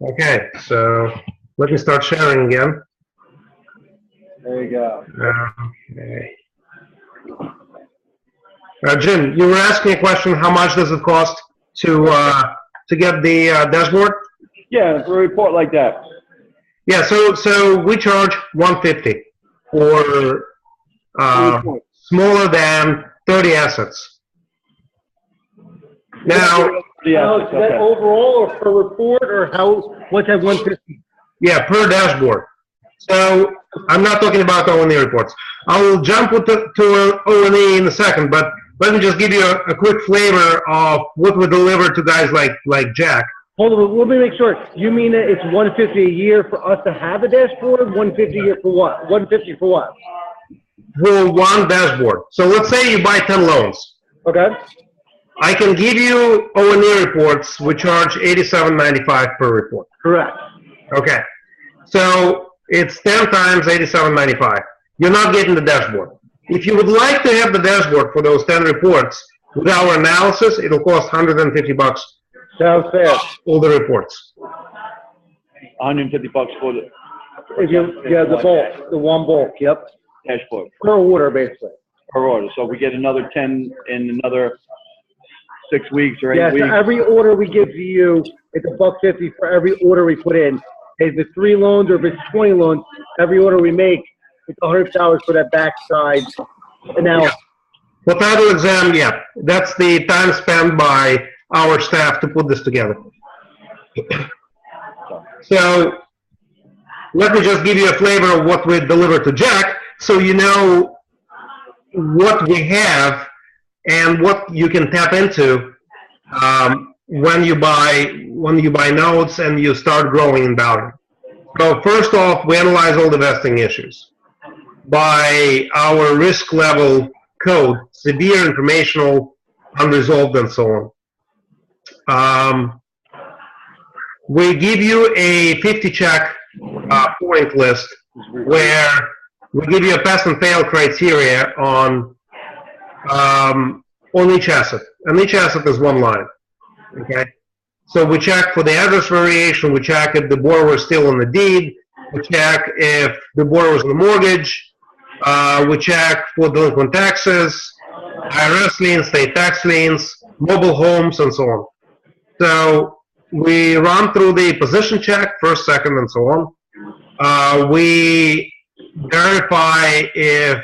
Okay, so let me start sharing again. There you go. Okay. Jim, you were asking a question. How much does it cost to get the dashboard? Yeah, for a report like that. Yeah, so we charge $150 for smaller than 30 assets. Now, Yeah, Is that overall or per report or how? What's that 150? yeah, per dashboard. So I'm not talking about O&E reports. I will jump to O&E in a second, but let me just give you a quick flavor of what we deliver to guys like Jack. Hold on, let me make sure. You mean that it's 150 a year for us to have a dashboard? 150 a year for what? 150 for what? For one dashboard. So let's say you buy 10 loans. Okay. I can give you O&E reports. We charge $87.95 per report. Correct. Okay. So it's 10 times $87.95. You're not getting the dashboard. If you would like to have the dashboard for those 10 reports, with our analysis, it'll cost $150. Sounds fair. All the reports. $150 for the If the bulk, the one bulk, yep. dashboard Per order, basically. per order. So we get another 10 in another 6 weeks or 8 Yeah, weeks. so every order we give to you, it's $150 for every order we put in. If it's 3 loans or if it's 20 loans, every order we make, it's $100 for that backside. And now, For title exam, yeah, that's the time spent by our staff to put this together. So let me just give you a flavor of what we deliver to Jack, so you know what we have and what you can tap into when you buy notes and you start growing in value. So first off, we analyze all the vesting issues by our risk level code: severe, informational, unresolved, and so on. We give you a 50 check point list where we give you a pass and fail criteria on each asset, and each asset is one line. Okay, so we check for the address variation, we check if the borrower is still on the deed, we check if the borrower is on the mortgage, we check for delinquent taxes, IRS liens, state tax liens, mobile homes, and so on. So we run through the position check, first, second, and so on. We verify if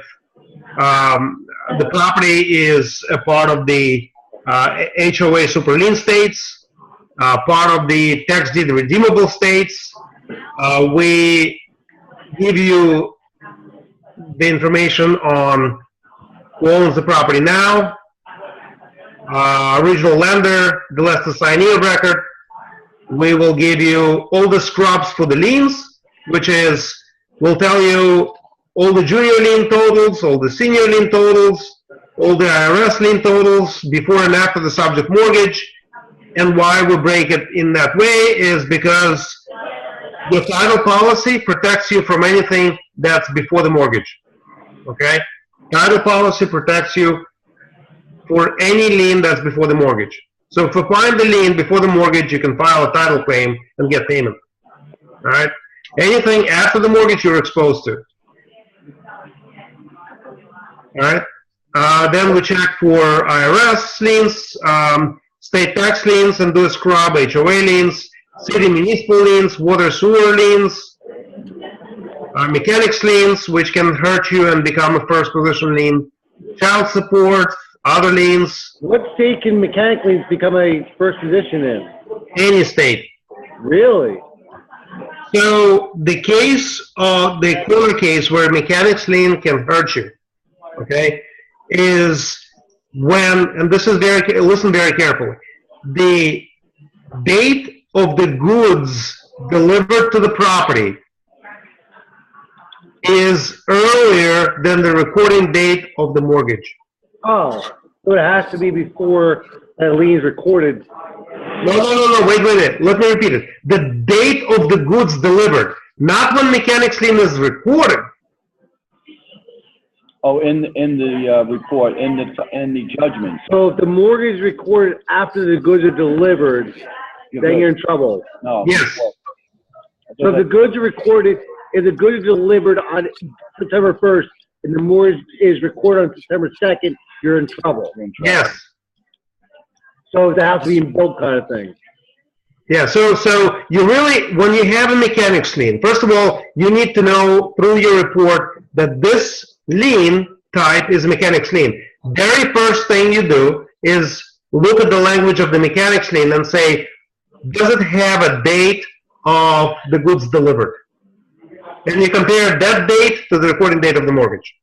the property is a part of the HOA super lien states, part of the tax deed redeemable states. We give you the information on who owns the property now, original lender, the last assignee of record. We will give you all the scrubs for the liens, which is, we'll tell you all the junior lien totals, all the senior lien totals, all the IRS lien totals, before and after the subject mortgage. And why we break it in that way is because the title policy protects you from anything that's before the mortgage. Okay? Title policy protects you for any lien that's before the mortgage. So if you find the lien before the mortgage, you can file a title claim and get payment. All right? Anything after the mortgage, you're exposed to. All right? Then we check for IRS liens, state tax liens, and do a scrub, HOA liens, city municipal liens, water sewer liens, mechanics liens, which can hurt you and become a first position lien, child support, other liens. what state can mechanic liens become a first position in? Any state. Really? So the case, the corner case where mechanics lien can hurt you, okay, is when, and this is listen very carefully, the date of the goods delivered to the property is earlier than the recording date of the mortgage. Oh, so it has to be before that lien is recorded. No, wait, let me repeat it. The date of the goods delivered, not when mechanics lien is recorded. Oh, in the report, in the judgment. So if the mortgage is recorded after the goods are delivered, then you're in trouble. No. Yes. So if the goods are recorded, if the goods are delivered on September 1st and the mortgage is recorded on September 2nd, you're in trouble. Yes. So the house being built kind of thing. Yeah, so you really, when you have a mechanics lien, first of all, you need to know through your report that this lien type is a mechanics lien. Very first thing you do is look at the language of the mechanics lien and say, does it have a date of the goods delivered? And you compare that date to the recording date of the mortgage.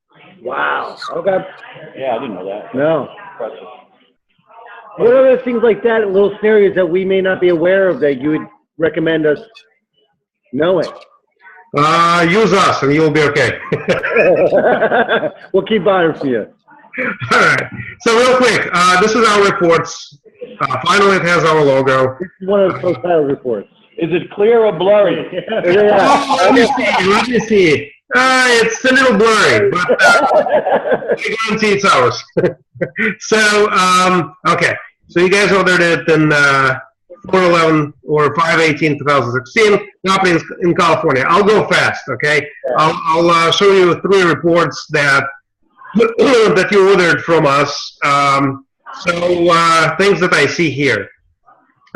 Wow. Okay. Yeah, I didn't know that. No. Impressive. What other things like that, little scenarios that we may not be aware of that you would recommend us knowing? Use us and you'll be okay. We'll keep buying from you. All right. So real quick, this is our reports. Finally, it has our logo. This is one of the Protitle reports. Is it clear or blurry? Oh, let me see. Let me see. It's a little blurry, but I guarantee it's ours. So, okay. So you guys ordered it in 4/11 or 5/18/2016. Property in California. I'll go fast. Okay. I'll show you 3 reports that that you ordered from us. Things that I see here.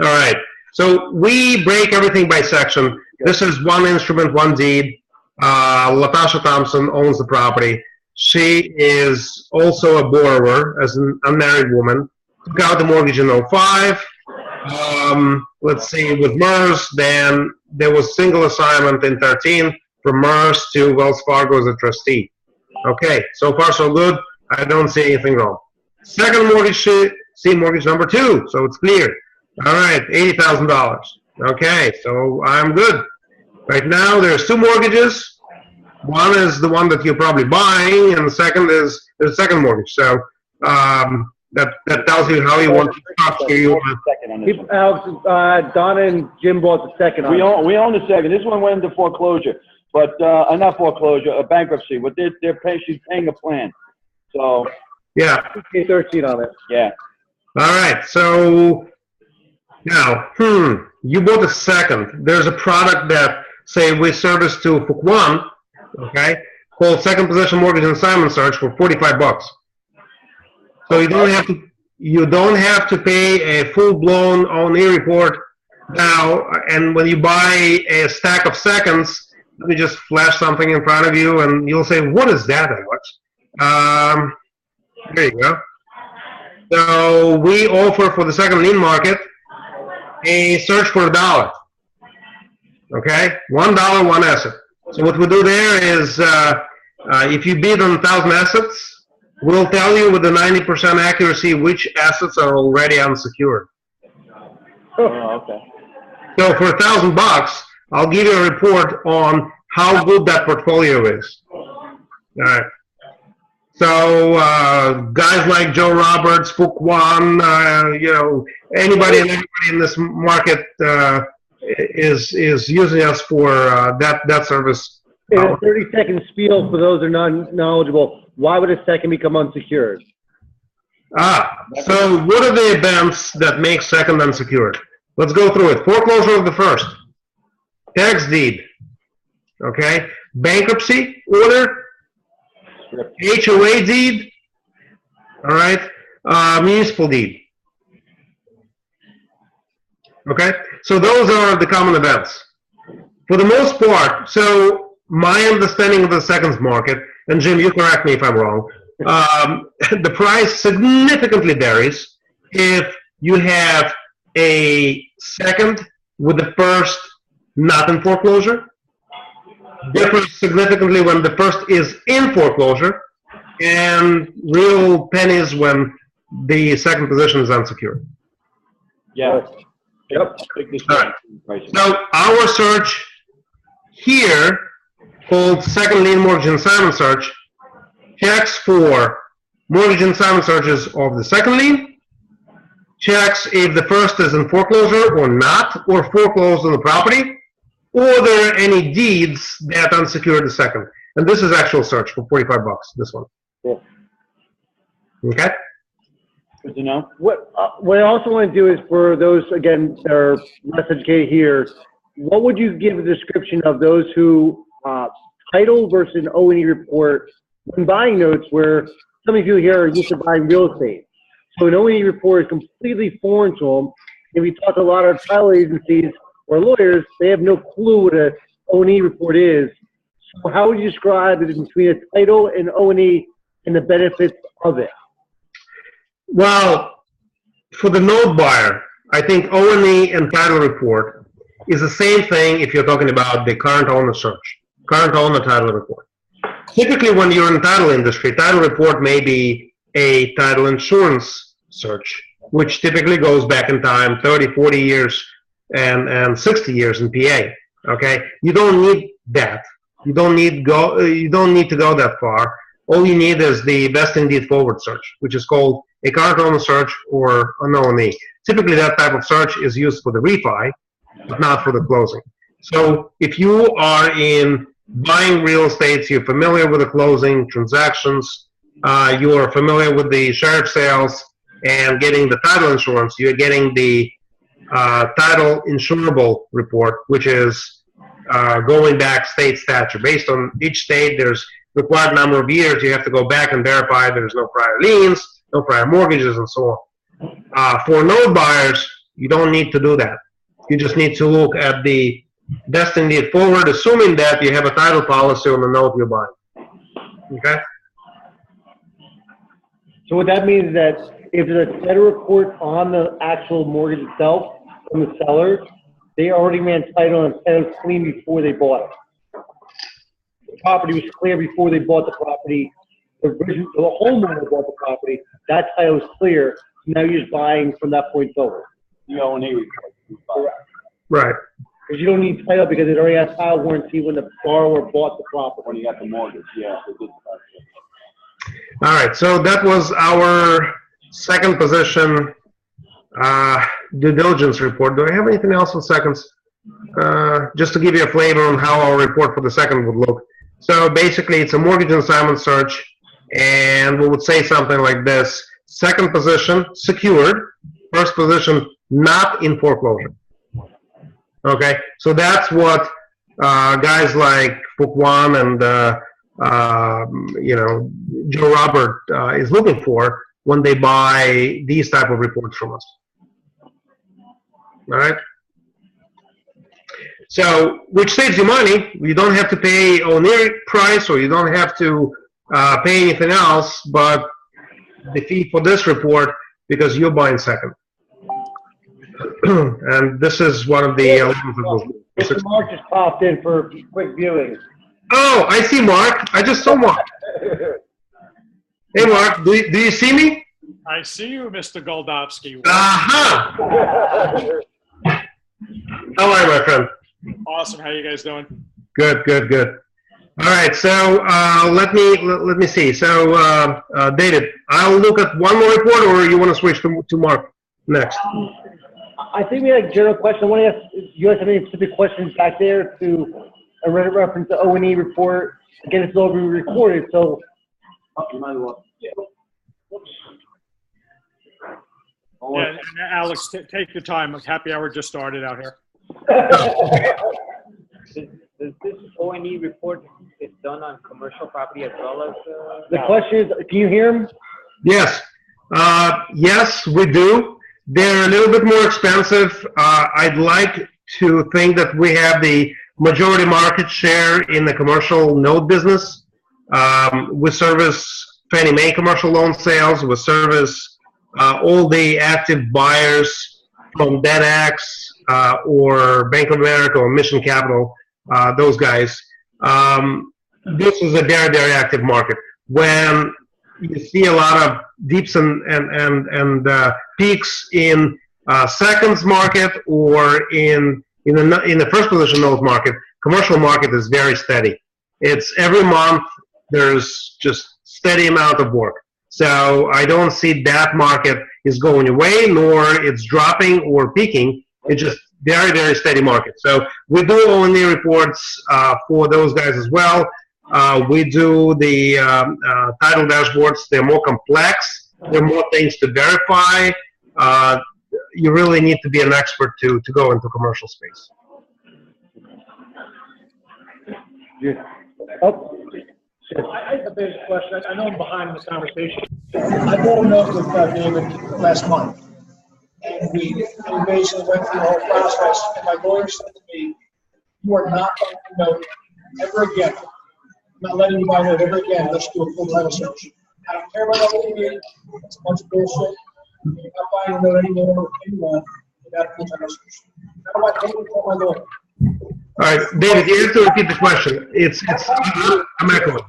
All right. So we break everything by section. This is one instrument, one deed. Latasha Thompson owns the property. She is also a borrower as an unmarried woman. Took out the mortgage in 05. Let's see, with MERS, then there was single assignment in 13 from MERS to Wells Fargo as a trustee. Okay, so far so good. I don't see anything wrong. Second mortgage, see mortgage number 2, so it's clear. All right, $80,000. Okay, so I'm good. Right now, there's 2 mortgages. One is the one that you're probably buying, and the second is the second mortgage. So that tells you how you want to structure your. Second on this one. Alex, Donna and Jim bought the second. We own the second. This one went into foreclosure, but not foreclosure, a bankruptcy. But they're paying. She's paying a plan. So Yeah. 13 on it. yeah. All right. So now, you bought a second. There's a product that say we service to Fuquan, okay, called second possession mortgage and assignment search for $45. So you don't have to pay a full-blown O&E report now. And when you buy a stack of seconds, let me just flash something in front of you, and you'll say, "What is that, Alex?" There you go. So we offer for the second lien market a search for $1. Okay, $1, 1 asset. So what we do there is, if you bid on 1,000 assets, we'll tell you with a 90% accuracy which assets are already unsecured. Oh, okay. So for $1,000, I'll give you a report on how good that portfolio is. All right. So guys like Joe Roberts, Fuquan, anybody and everybody in this market is using us for that service. In a 30-second spiel for those who are non-knowledgeable, why would a second become unsecured? So what are the events that make second unsecured? Let's go through it. Foreclosure of the first, tax deed, okay, bankruptcy order, HOA deed, all right, municipal deed. Okay, so those are the common events. For the most part, so my understanding of the seconds market, and Jim, you correct me if I'm wrong, the price significantly varies if you have a second with the first not in foreclosure. Differs significantly when the first is in foreclosure, and real pennies when the second position is unsecured. Yeah. Yep. All right. So our search here, called second lien mortgage and assignment search, checks for mortgage and assignment searches of the second lien, checks if the first is in foreclosure or not, or foreclosed on the property, or there are any deeds that unsecured the second. And this is actual search for $45, this one. Cool. Okay? Good to know. What I also want to do is for those, again, that are less educated here, what would you give a description of those who title versus an O&E report when buying notes, where some of you here are used to buying real estate? So an O&E report is completely foreign to them. If you talk to a lot of title agencies or lawyers, they have no clue what an O&E report is. So how would you describe the difference between a title and O&E and the benefits of it? Well, for the note buyer, I think O&E and title report is the same thing if you're talking about the current owner search, current owner title report. Typically, when you're in the title industry, title report may be a title insurance search, which typically goes back in time 30, 40 years and 60 years in PA. Okay, you don't need that. You don't need to go that far. All you need is the best in deed forward search, which is called a current owner search or an O&E. Typically, that type of search is used for the refi, but not for the closing. So if you are in buying real estate, you're familiar with the closing transactions, you are familiar with the sheriff sales and getting the title insurance, you're getting the title insurable report, which is going back state statute. Based on each state, there's required number of years. You have to go back and verify there's no prior liens, no prior mortgages, and so on. For note buyers, you don't need to do that. You just need to look at the best in deed forward, assuming that you have a title policy on the note you're buying. Okay? So what that means is that if there's a title report on the actual mortgage itself from the seller, they already ran title and title was clean before they bought it. The property was clear before they bought the property. The homeowner bought the property. That title was clear. Now you're just buying from that point forward. The O&E report. Right. Because you don't need title because it already has title warranty when the borrower bought the property. When you got the mortgage, yeah. All right, so that was our second position due diligence report. Do I have anything else on seconds? Just to give you a flavor on how our report for the second would look. So basically, it's a mortgage and assignment search, and we would say something like this: second position, secured; first position, not in foreclosure. Okay, so that's what guys like Fuquan and Joe Robert is looking for when they buy these type of reports from us. All right. So, which saves you money. You don't have to pay O&E price, or you don't have to pay anything else, but the fee for this report because you're buying second. And this is one of the elements of those. Mr. Mark just popped in for quick viewing. Oh, I see Mark. I just saw Mark. Hey, Mark, do you see me? I see you, Mr. Goldovsky. Aha! How are you, my friend? Awesome. How you guys doing? Good, good, good. All right, so let me see. So, David, I'll look at one more report, or you want to switch to Mark next? I think we had a general question. I want to ask, you guys have any specific questions back there to a reference to O&E report? Again, it's all being recorded, so. You might as well. Yeah, and Alex, take your time. Happy hour just started out here. Does this O&E report is done on commercial property as well as? The question is, can you hear him? Yes. Yes, we do. They're a little bit more expensive. I'd like to think that we have the majority market share in the commercial note business. We service Fannie Mae commercial loan sales. We service all the active buyers from DebtX or Bank of America or Mission Capital, those guys. This is a very, very active market. When you see a lot of dips and peaks in seconds market or in the first position note market, commercial market is very steady. It's every month there's just steady amount of work. So I don't see that market is going away, nor it's dropping or peaking. It's just very, very steady market. So we do O&E reports for those guys as well. We do the title dashboards. They're more complex. There are more things to verify. You really need to be an expert to go into commercial space. Oh, I have a basic question. I know I'm behind in the conversation. I bought a note with David last month. And we basically went through the whole process. And my lawyer said to me, you are not buying a note ever again. I'm not letting you buy a note ever again. Let's do a full title search. I don't care about what you mean. It's a bunch of bullshit. You're not buying a note anymore with anyone without a full title search. I don't want anyone to tell my lawyer. All right, David, you have to repeat the question. I'm echoing.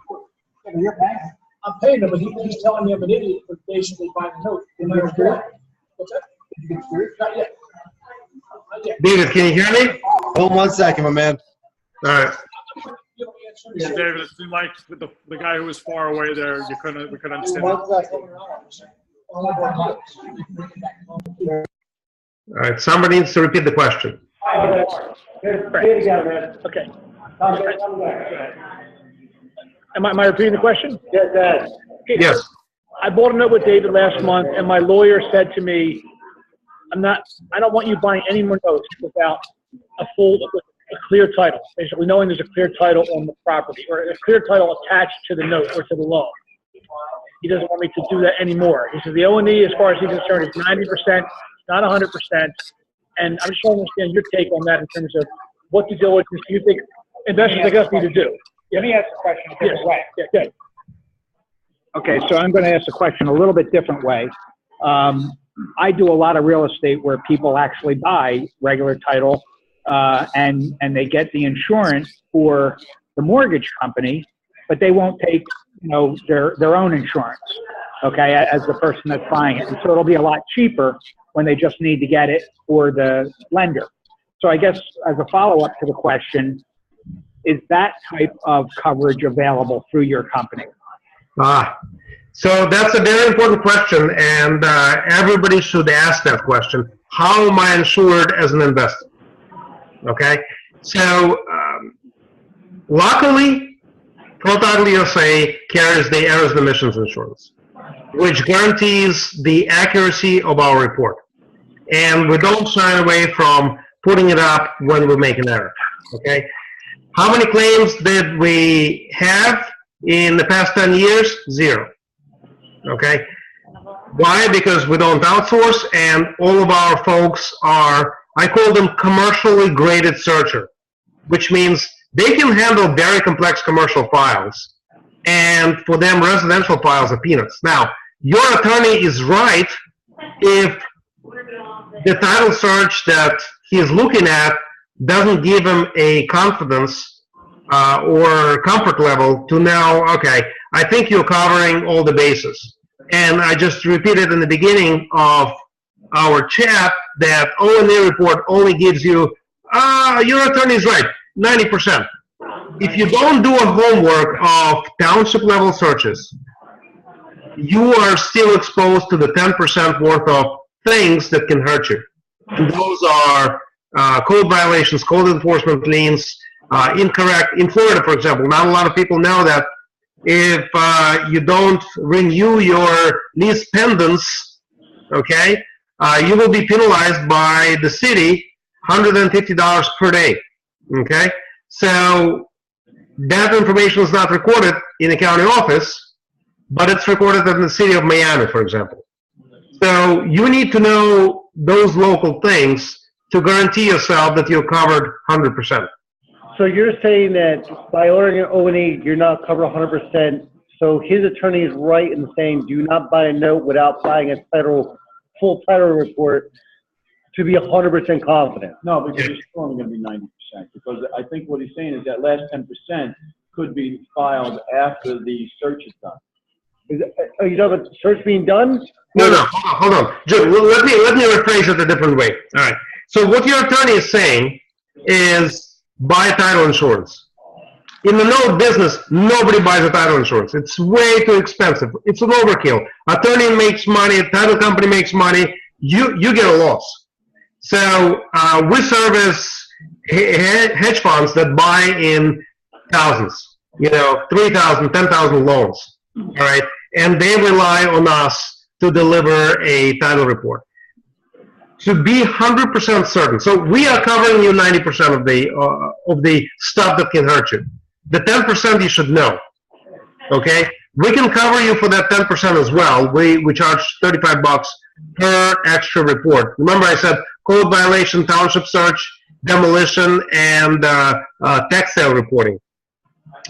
I'm paying him, but he's telling me I'm an idiot for basically buying a note. What's that? Not yet. Not yet. David, can you hear me? Hold on 1 second, my man. All right. Yeah, David, it seemed like with the guy who was far away there, we couldn't understand. One second. All right, somebody needs to repeat the question. okay. Am I repeating the question? Yes. Yes. I bought a note with David last month, and my lawyer said to me, I don't want you buying any more notes without a clear title. Basically, knowing there's a clear title on the property, or a clear title attached to the note or to the loan. He doesn't want me to do that anymore. He says the O&E, as far as he's concerned, is 90%, not 100%. And I'm just trying to understand your take on that in terms of what due diligence do you think investors like us need to do? Let me ask the question a different way. Yeah, good. Okay, so I'm going to ask the question a little bit different way. I do a lot of real estate where people actually buy regular title and they get the insurance for the mortgage company, but they won't take their own insurance, okay, as the person that's buying it. And so it'll be a lot cheaper when they just need to get it for the lender. So I guess as a follow-up to the question, is that type of coverage available through your company? So that's a very important question, and everybody should ask that question. How am I insured as an investor? Okay, so luckily, Protitle USA carries the errors and omissions insurance, which guarantees the accuracy of our report. And we don't shy away from putting it up when we make an error, okay? How many claims did we have in the past 10 years? 0, okay? Why? Because we don't outsource, and all of our folks are, I call them commercially graded searcher, which means they can handle very complex commercial files, and for them, residential files are peanuts. Now, your attorney is right if the title search that he is looking at doesn't give him a confidence or comfort level to know, okay, I think you're covering all the bases. And I just repeated in the beginning of our chat that O&A report only gives you, your attorney is right, 90%. If you don't do a homework of township level searches, you are still exposed to the 10% worth of things that can hurt you. And those are code violations, code enforcement liens, incorrect. In Florida, for example, not a lot of people know that if you don't renew your lease pendants, okay, you will be penalized by the city $150 per day, okay? So that information is not recorded in the county office, but it's recorded in the city of Miami, for example. So you need to know those local things to guarantee yourself that you're covered 100%. So you're saying that by ordering an O&E, you're not covered 100%. So his attorney is right in saying do not buy a note without buying a full title report to be 100% confident. No, because it's only going to be 90%. Because I think what he's saying is that last 10% could be filed after the search is done. Are you talking about the search being done? No, hold on. Jim, let me rephrase it a different way. All right. So what your attorney is saying is buy title insurance. In the note business, nobody buys a title insurance. It's way too expensive. It's an overkill. Attorney makes money, title company makes money. You get a loss. So we service hedge funds that buy in thousands, 3,000, 10,000 loans. All right, and they rely on us to deliver a title report. To be 100% certain, so we are covering you 90% of the stuff that can hurt you. the 10% you should know, okay? We can cover you for that 10% as well. We charge $35 per extra report. Remember I said code violation, township search, demolition, and tax sale reporting.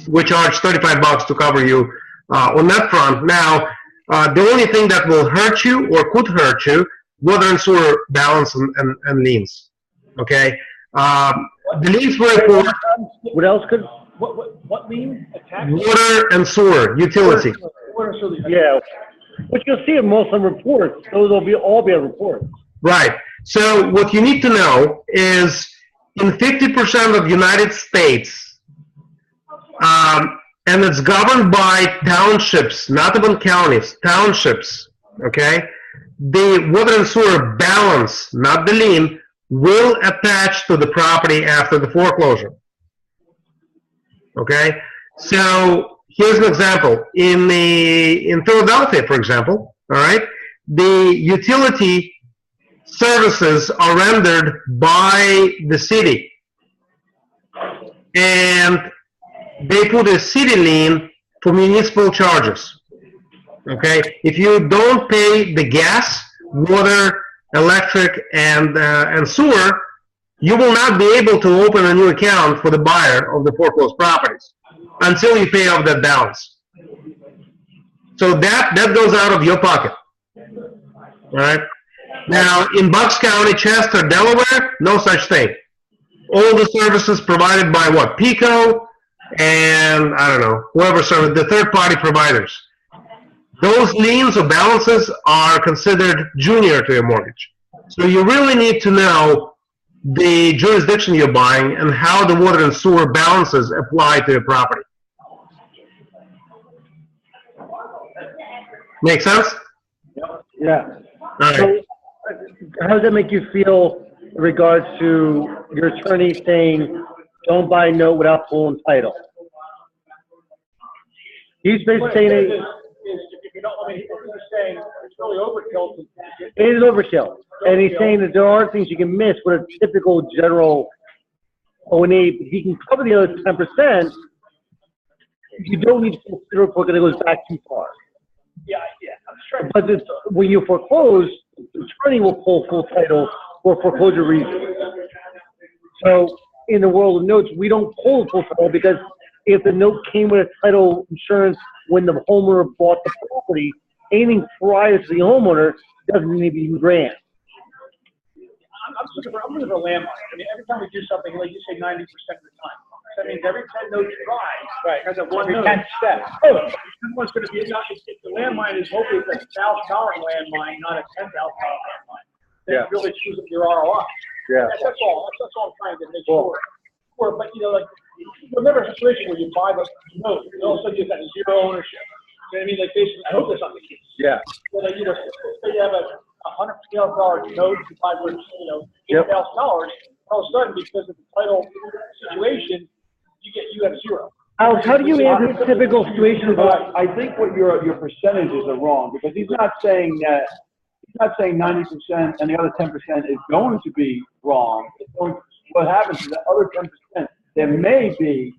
We charge $35 to cover you on that front. Now, the only thing that will hurt you or could hurt you, water and sewer balance and liens, okay? The liens were for What else could? What lien? Attack? water and sewer, utility. Yeah, but you'll see in most of the reports. Those will all be reports. Right. So what you need to know is in 50% of United States, and it's governed by townships, not even counties, townships, okay? The water and sewer balance, not the lien, will attach to the property after the foreclosure. Okay? So here's an example. In Philadelphia, for example, all right, the utility services are rendered by the city. And they put a city lien for municipal charges. Okay? If you don't pay the gas, water, electric, and sewer, you will not be able to open a new account for the buyer of the foreclosed properties until you pay off that balance. So that goes out of your pocket. All right? Now, in Bucks County, Chester, Delaware, no such thing. All the services provided by what? PICO and, I don't know, whoever served, the third-party providers. Those liens or balances are considered junior to your mortgage. So you really need to know the jurisdiction you're buying and how the water and sewer balances apply to your property. Make sense? Yeah. All right. So, how does that make you feel in regards to your attorney saying, don't buy a note without full title? He's basically saying If you don't, I mean, he's saying it's really overkill. it is overkill. And he's saying that there are things you can miss with a typical general O&E. He can cover the other 10%. You don't need to consider a report because it goes back too far. Yeah, I'm sure. But it's, when you foreclose, the attorney will pull full title for foreclosure reasons. So in the world of notes, we don't pull full title because if the note came with a title insurance when the homeowner bought the property, anything prior to the homeowner doesn't need to be granted. I'm looking for a landmine. I mean, every time we do something, like you say, 90% of the time. So that means every 10 notes try, right? Because of one Every note. 10 steps. Someone's going to be, if the landmine is hopefully it's a $1,000 landmine, not a $10,000 landmine. Then Yeah. really choose up your ROI. Yeah. That's all. That's all I'm trying to make sure. Or, but you know, like, remember a situation where you buy the note, and all of a sudden you've got zero ownership. You know what I mean? Like, basically, I hope that's not the case. Yeah. But, you know, say you have a $100,000 note, you buy for, you know, $8,000, all of a sudden, because of the title situation, you have zero. Alex, how do you answer this typical situation about, I think what your percentages are wrong, because he's not saying that, he's not saying 90% and the other 10% is going to be wrong. What happens is the other 10%, there may be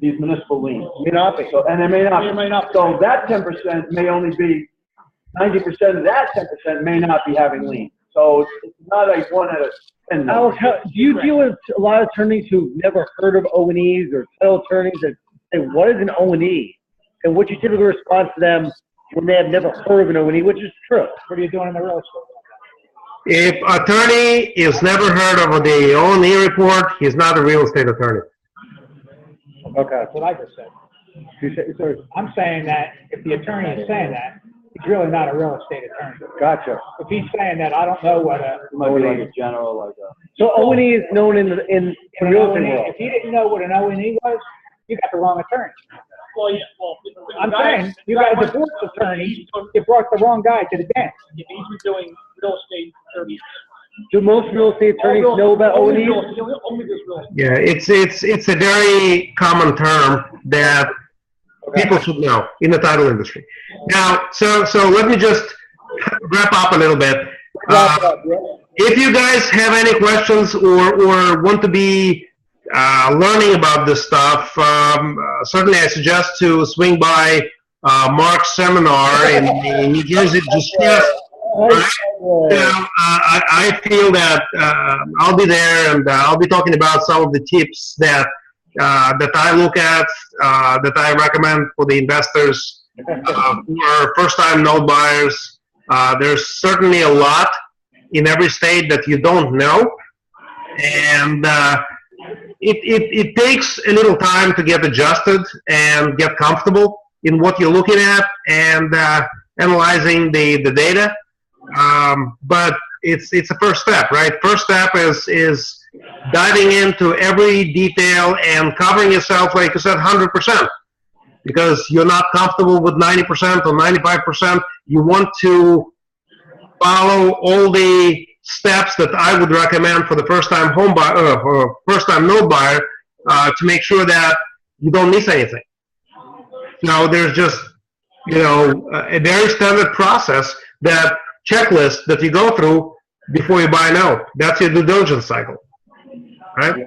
these municipal liens. may not be? So, and there may not. So that 10% may only be, 90% of that 10% may not be having liens. So it's not a 1 out of 10. Alex, do you deal with a lot of attorneys who've never heard of O&Es or title attorneys that say, what is an O&E? And what's your typical response to them when they have never heard of an O&E, which is true? What are you doing in the real estate? If attorney is never heard of the O&E report, he's not a real estate attorney. Okay. That's what I just said. I'm saying that if the attorney is saying that, he's really not a real estate attorney. Gotcha. If he's saying that, I don't know what a. It might be like a general, like a. So O&E is known in real estate world. If you didn't know what an O&E was, you got the wrong attorney. Well, yeah, well. I'm saying, you got a divorce attorney, you brought the wrong guy to the dance. He's been doing real estate for 30 years. Do most real estate attorneys know about Only O&Es? only does real estate. Yeah, it's a very common term that people should know in the title industry. Now, so let me just wrap up a little bit. If you guys have any questions or want to be learning about this stuff, certainly I suggest to swing by Mark's seminar in New Jersey Distress. I feel that I'll be there, and I'll be talking about some of the tips that I look at, that I recommend for the investors who are first-time note buyers. There's certainly a lot in every state that you don't know, and it takes a little time to get adjusted and get comfortable in what you're looking at and analyzing the data. But it's a first step, right? First step is diving into every detail and covering yourself, like you said, 100%. Because you're not comfortable with 90% or 95%. You want to follow all the steps that I would recommend for the first-time home buyer or first-time note buyer to make sure that you don't miss anything. There's just, a very standard process, that checklist that you go through before you buy a note. That's your due diligence cycle, right?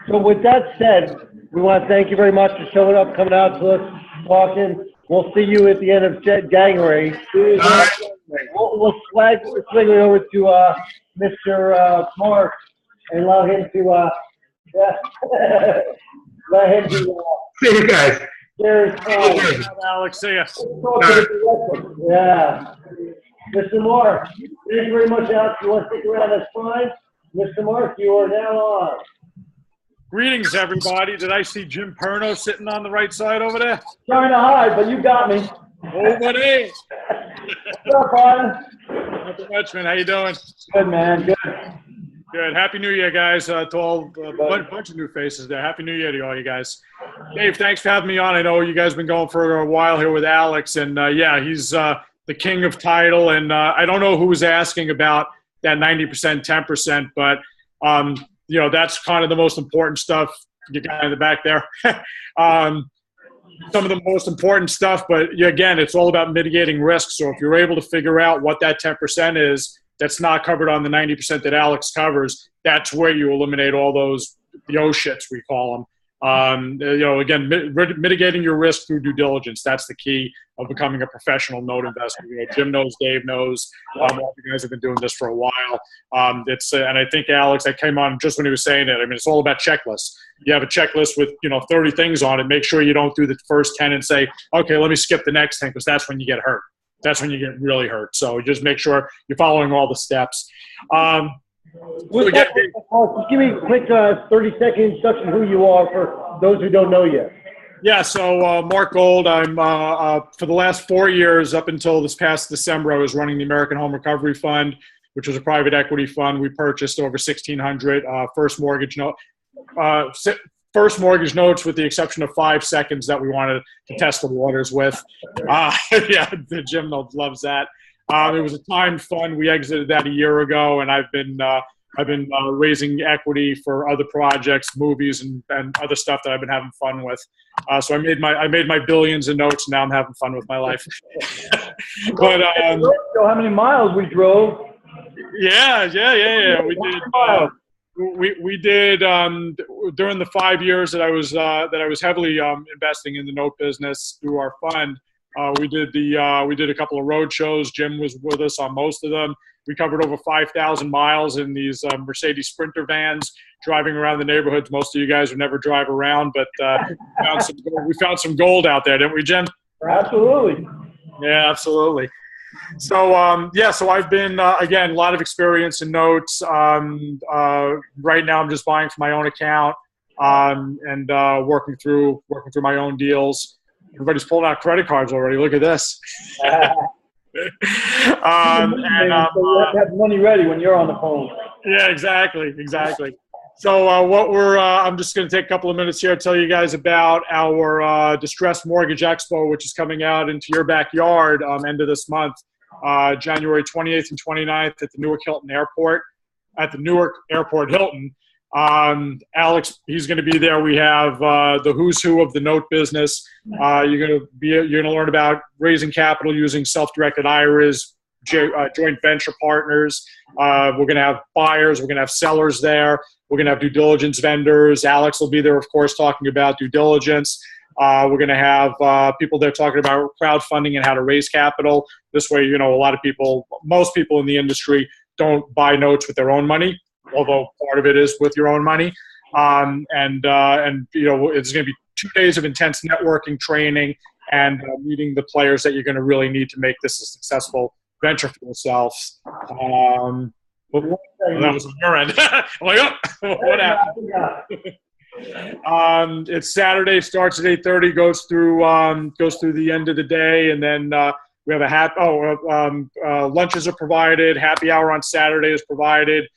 So with that said, we want to thank you very much for showing up, coming out to us, talking. We'll see you at the end of January. We'll swing it over to Mr. Mark and allow him to, let him to. See you guys. Cheers. Alex, see ya. Yeah. Mr. Mark, thank you very much, Alex. You want to stick around, that's fine. Mr. Mark, you are now on. Greetings, everybody. Did I see Jim Perno sitting on the right side over there? Trying to hide, but you got me. Over there. What's up, Brian? Nothing much, man. How you doing? Good, man. Good. Good. Happy New Year, guys. To all a bunch of new faces there. Happy New Year to all you guys. Dave, thanks for having me on. I know you guys have been going for a while here with Alex, and yeah, he's the king of title. And I don't know who was asking about that 90%, 10%, but that's kind of the most important stuff. You got in the back there. Some of the most important stuff, but again, it's all about mitigating risk. So if you're able to figure out what that 10% is that's not covered on the 90% that Alex covers, that's where you eliminate all those shits, we call them. Again, mitigating your risk through due diligence. That's the key of becoming a professional note investor. Jim knows, Dave knows. All you guys have been doing this for a while. And I think Alex, I came on just when he was saying it. I mean, it's all about checklists. You have a checklist with 30 things on it. Make sure you don't do the first 10 and say, okay, let me skip the next 10, because that's when you get hurt. That's when you get really hurt. So just make sure you're following all the steps. Just give me a quick 30-second introduction who you are for those who don't know you. Yeah, so Mark Gold, I'm for the last 4 years, up until this past December, I was running the American Home Recovery Fund, which was a private equity fund. We purchased over 1,600 first mortgage notes, with the exception of 5 seconds that we wanted to test the waters with. Yeah, Jim loves that. It was a timed fund. We exited that a year ago, and I've been raising equity for other projects, movies, and other stuff that I've been having fun with. So I made my billions in notes, and now I'm having fun with my life. But how many miles we drove? Yeah. We did. We did during the 5 years that I was heavily investing in the note business through our fund. We did a couple of road shows. Jim was with us on most of them. We covered over 5,000 miles in these Mercedes Sprinter vans, driving around the neighborhoods. Most of you guys would never drive around, but we found some gold out there, didn't we, Jim? Absolutely. Yeah, absolutely. So, so I've been, again, a lot of experience in notes. Right now I'm just buying for my own account and working through my own deals. Everybody's pulling out credit cards already. Look at this. You have to have money ready when you're on the phone. Yeah, exactly. So I'm just going to take a couple of minutes here to tell you guys about our Distressed Mortgage Expo, which is coming out into your backyard end of this month, January 28th and 29th at the Newark Airport Hilton. Alex, he's going to be there. We have the who's who of the note business. You're going to learn about raising capital using self-directed IRAs, joint venture partners. We're going to have buyers. We're going to have sellers there. We're going to have due diligence vendors. Alex will be there, of course, talking about due diligence. We're going to have people there talking about crowdfunding and how to raise capital. This way, you know, a lot of people, most people in the industry don't buy notes with their own money, although part of it is with your own money. And you know, it's going to be 2 days of intense networking training and meeting the players that you're going to really need to make this a successful venture for yourselves. That was on your end. I'm like, oh, what happened? It's Saturday, starts at 8:30, goes through the end of the day, and then we have lunches are provided. Happy hour on Saturday is provided.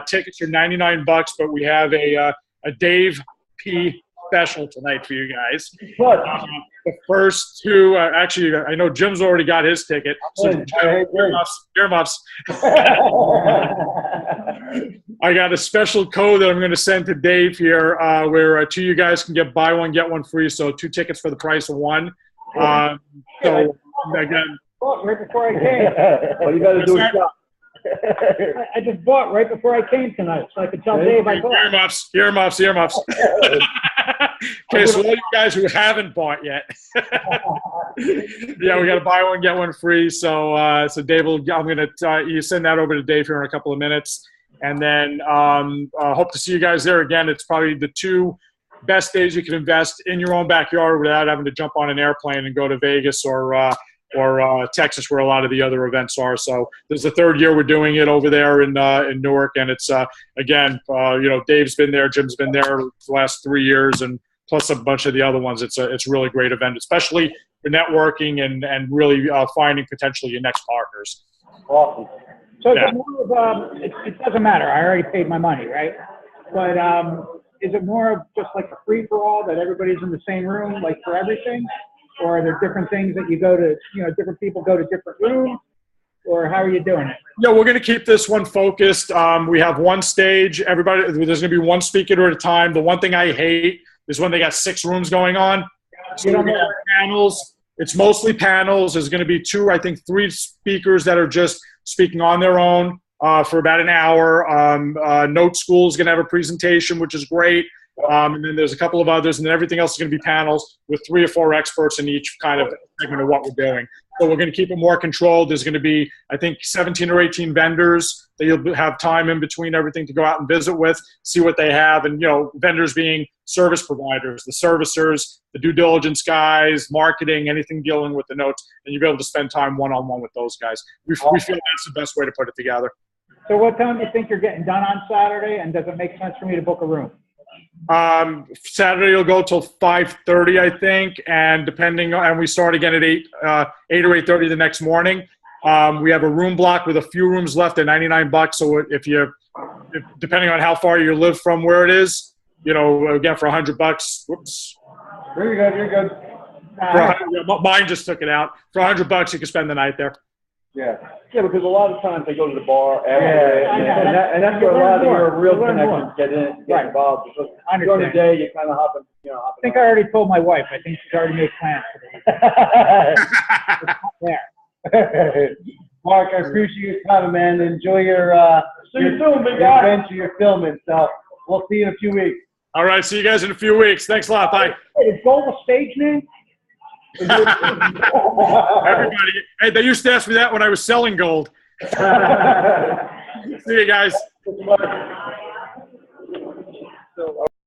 Tickets are $99, but we have a Dave P special tonight for you guys. The first two, actually, I know Jim's already got his ticket. So earmuffs. I got a special code that I'm going to send to Dave here, where two of you guys can get buy one, get one free. So 2 tickets for the price of 1. So again, Right before I came. Well, you gotta do a shot. I just bought right before I came tonight, so I could tell Dave I bought. Earmuffs. Okay, so all you guys who haven't bought yet, yeah, we got to buy one, get one free. So, Dave will. I'm gonna you send that over to Dave here in a couple of minutes, and then hope to see you guys there again. It's probably the 2 best days you can invest in your own backyard without having to jump on an airplane and go to Vegas or Texas, where a lot of the other events are. So this is the 3rd year we're doing it over there in Newark, and it's again, you know, Dave's been there, Jim's been there the last 3 years, and plus a bunch of the other ones. It's a really great event, especially for networking and really finding potentially your next partners. Awesome. So Yeah. is it more of it doesn't matter. I already paid my money, right? But is it more of just like a free for all that everybody's in the same room, like for everything? Or are there different things that you go to, you know, different people go to different rooms? Or how are you doing it? Yeah, we're going to keep this one focused. We have one stage. There's going to be one speaker at a time. The one thing I hate is when they got 6 rooms going on. So we're going to have panels. It's mostly panels. There's going to be 2, I think 3 speakers that are just speaking on their own for about an hour. Note School is going to have a presentation, which is great. And then there's a couple of others, and then everything else is going to be panels with 3 or 4 experts in each kind of segment of what we're doing. So we're going to keep it more controlled. There's going to be, I think, 17 or 18 vendors that you'll have time in between everything to go out and visit with, see what they have. And, you know, vendors being service providers, the servicers, the due diligence guys, marketing, anything dealing with the notes. And you'll be able to spend time one-on-one with those guys. We feel that's the best way to put it together. So what time do you think you're getting done on Saturday? And does it make sense for me to book a room? Saturday will go till 5:30, I think, and we start again at 8 or 8:30 the next morning. We have a room block with a few rooms left at $99. So if depending on how far you live from where it is, you know, again for $100. Whoops. You're good. Mine just took it out. For $100, you can spend the night there. Yeah, because a lot of times they go to the bar after, Yeah, and that's where a lot of your real connections get Right. involved. Because I during the understand. day, you kind of hopping, I think I already told my wife. I think she's already made plans for the week. There. Mark, I appreciate your time, man. Enjoy your adventure, your filming. So we'll see you in a few weeks. All right, see you guys in a few weeks. Thanks a lot. Bye. Hey, is Gold a stage name? Everybody, hey, they used to ask me that when I was selling gold. See you guys.